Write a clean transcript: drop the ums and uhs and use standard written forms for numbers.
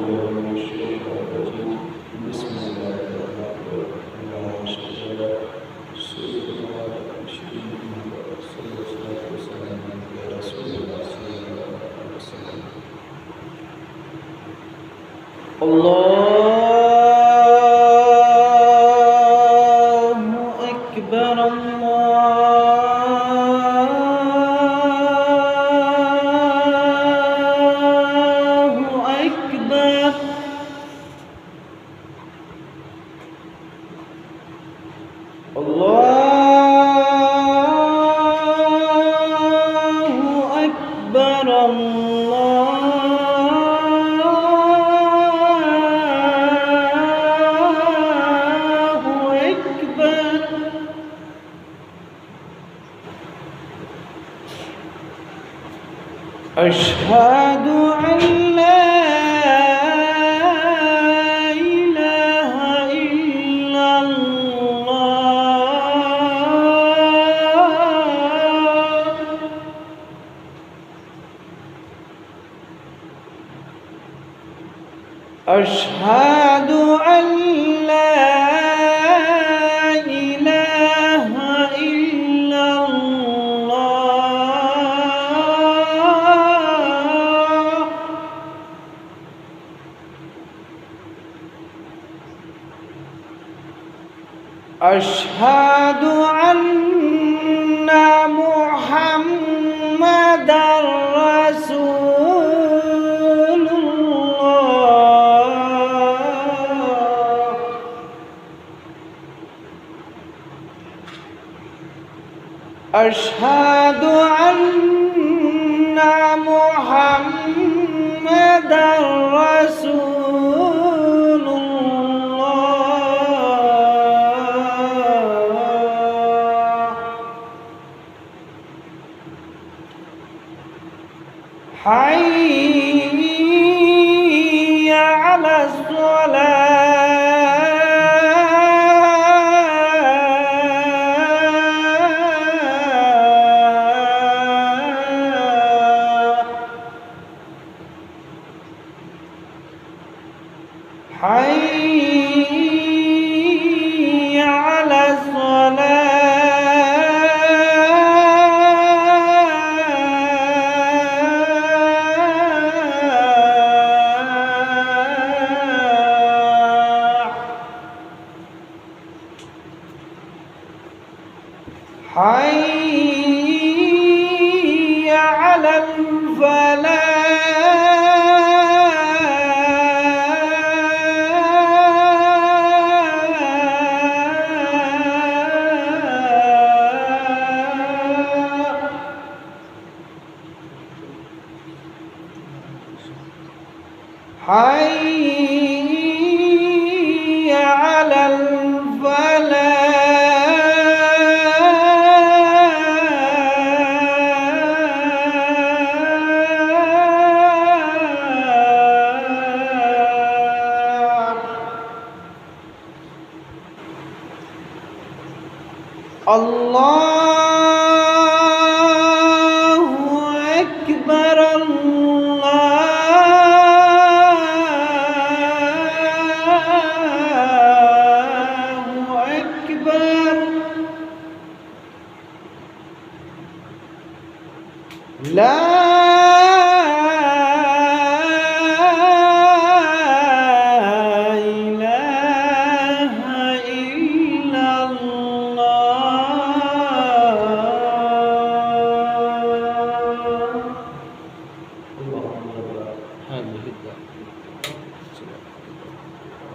بالله من الشيطان الرجيم بسم الله الرحمن الرحيم اللهم صل على سيدنا محمد صلى الله عليه وسلم يا رسول الله صلى الله عليه وسلم الله أكبر أشهد أن لا إله إلا الله أشهد أن لا إله إلا الله أشهد أن محمدًا رسول الله أشهد أن محمدًا رسول الله حي على الصلاة حي على الصلاة حي على الفلاح حي على الفلاح الله أكبر الله أكبر لا إله إلا الله اللهم رب هذه الدعوة